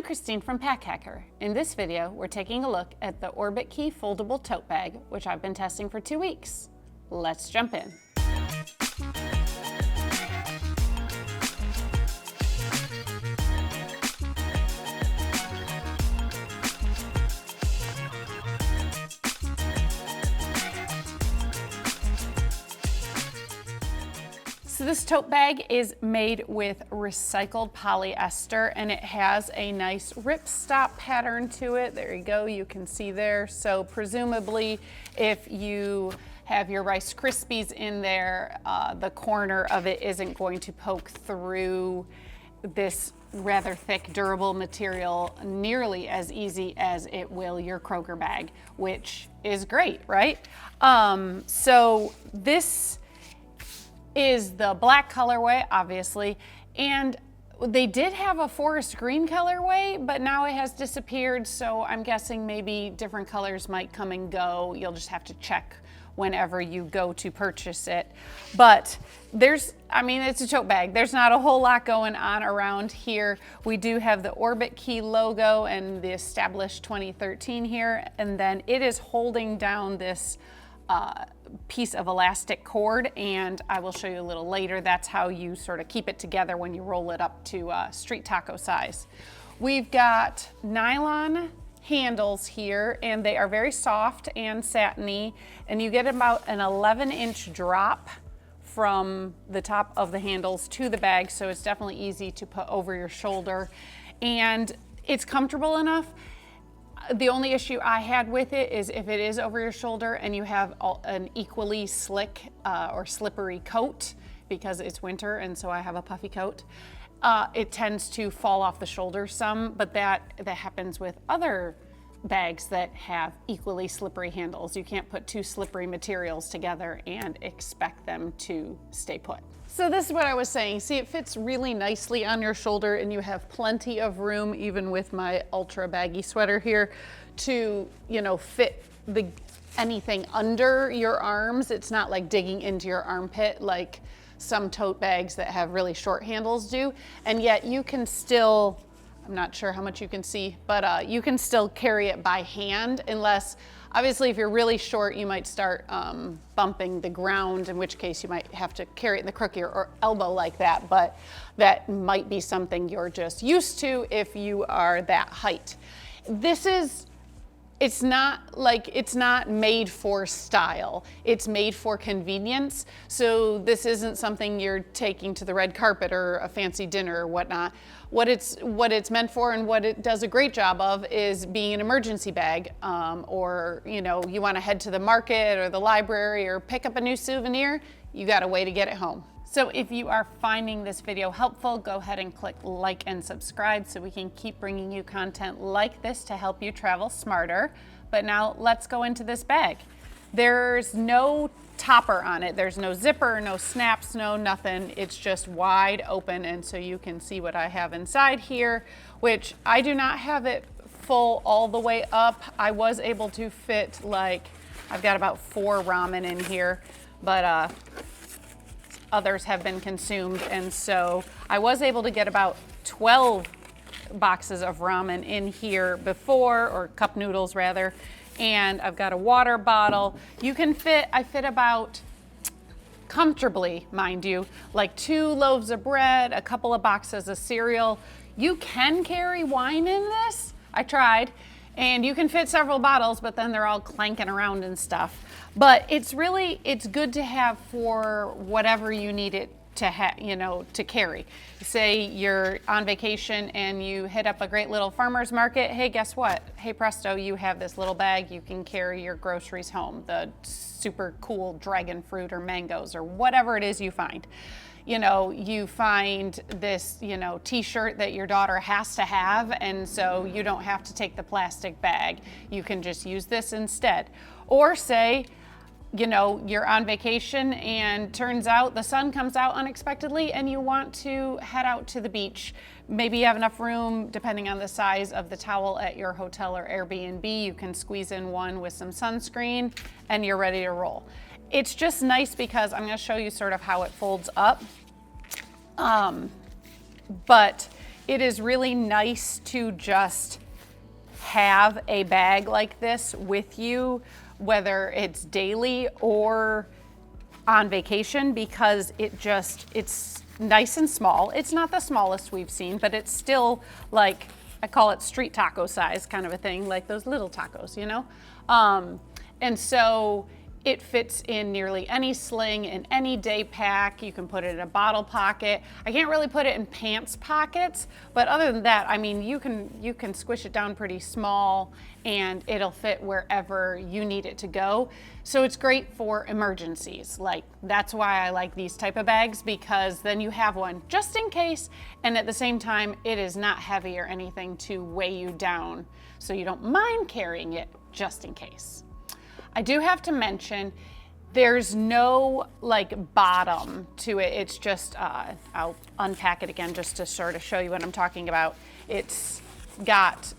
Christine from Pack Hacker. In this video, we're taking a look at the Orbitkey Foldable Tote Bag, which I've been testing for 2 weeks. Let's jump in. So this tote bag is made with recycled polyester and it has a nice ripstop pattern to it. There you go, you can see there. So presumably if you have your Rice Krispies in there, the corner of it isn't going to poke through this rather thick, durable material nearly as easy as it will your Kroger bag, which is great, right? So this is the black colorway, obviously, and they did have a forest green colorway, but now it has disappeared, so I'm guessing maybe different colors might come and go. You'll just have to check whenever you go to purchase it. But it's a tote bag. There's not a whole lot going on around here. We do have the Orbitkey logo and the established 2013 here, and then it is holding down this piece of elastic cord, and I will show you a little later. That's how you sort of keep it together when you roll it up to street taco size. We've got nylon handles here, and they are very soft and satiny, and you get about an 11-inch drop from the top of the handles to the bag, so it's definitely easy to put over your shoulder, and it's comfortable enough. The only issue I had with it is if it is over your shoulder and you have an equally slick or slippery coat, because it's winter and so I have a puffy coat, it tends to fall off the shoulder some, but that happens with other bags that have equally slippery handles. You can't put two slippery materials together and expect them to stay put. So this is what I was saying. See, it fits really nicely on your shoulder and you have plenty of room, even with my ultra baggy sweater here, to, fit anything under your arms. It's not like digging into your armpit like some tote bags that have really short handles do. And yet you can still, I'm not sure how much you can see, but you can still carry it by hand, unless, obviously, if you're really short, you might start bumping the ground, in which case you might have to carry it in the crook of your elbow like that, but that might be something you're just used to if you are that height. It's not made for style. It's made for convenience. So this isn't something you're taking to the red carpet or a fancy dinner or whatnot. What it's meant for and what it does a great job of is being an emergency bag, or you want to head to the market or the library or pick up a new souvenir, you got a way to get it home. So if you are finding this video helpful, go ahead and click like and subscribe so we can keep bringing you content like this to help you travel smarter. But now let's go into this bag. There's no topper on it. There's no zipper, no snaps, no nothing. It's just wide open, and so you can see what I have inside here, which I do not have it full all the way up. I was able to fit, I've got about 4 ramen in here, but others have been consumed, and so I was able to get about 12 boxes of ramen in here before, or cup noodles rather, and I've got a water bottle. I fit about, comfortably, mind you, like 2 loaves of bread, a couple of boxes of cereal. You can carry wine in this. I tried. And you can fit several bottles, but then they're all clanking around and stuff. But it's good to have for whatever you need it to carry. Say you're on vacation and you hit up a great little farmer's market. Hey, guess what? Hey, presto, you have this little bag. You can carry your groceries home, the super cool dragon fruit or mangoes or whatever it is you find. You find this, t-shirt that your daughter has to have, and so you don't have to take the plastic bag. You can just use this instead. Or say, you're on vacation and turns out the sun comes out unexpectedly and you want to head out to the beach. Maybe you have enough room, depending on the size of the towel at your hotel or Airbnb, you can squeeze in one with some sunscreen and you're ready to roll. It's just nice because I'm going to show you sort of how it folds up. But it is really nice to just have a bag like this with you, whether it's daily or on vacation, because it's nice and small. It's not the smallest we've seen, but it's still like, I call it street taco size kind of a thing, like those little tacos, you know? And so it fits in nearly any sling, in any day pack. You can put it in a bottle pocket. I can't really put it in pants pockets, but other than that, I mean, you can squish it down pretty small and it'll fit wherever you need it to go. So it's great for emergencies. Like, that's why I like these type of bags, because then you have one just in case, and at the same time, it is not heavy or anything to weigh you down, so you don't mind carrying it just in case. I do have to mention, there's no like bottom to it. It's just, I'll unpack it again just to sort of show you what I'm talking about. It's got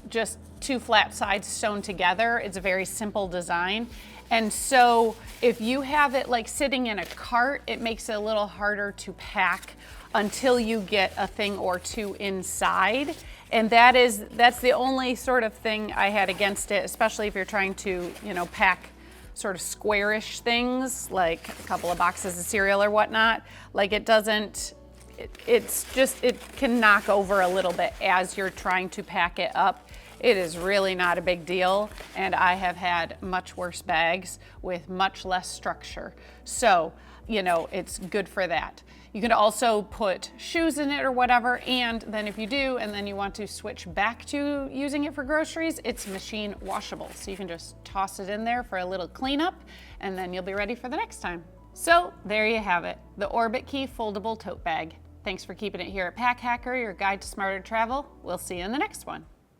just two flat sides sewn together. It's a very simple design. And so if you have it like sitting in a cart, it makes it a little harder to pack until you get a thing or two inside. And that's the only sort of thing I had against it, especially if you're trying to, you know, pack sort of squarish things, like a couple of boxes of cereal or whatnot. Like, it doesn't, it can knock over a little bit as you're trying to pack it up. It is really not a big deal, and I have had much worse bags with much less structure. So, you know, it's good for that. You can also put shoes in it or whatever, and then if you do, and then you want to switch back to using it for groceries, it's machine washable. So you can just toss it in there for a little cleanup, and then you'll be ready for the next time. So there you have it, the Orbitkey Foldable Tote Bag. Thanks for keeping it here at Pack Hacker, your guide to smarter travel. We'll see you in the next one.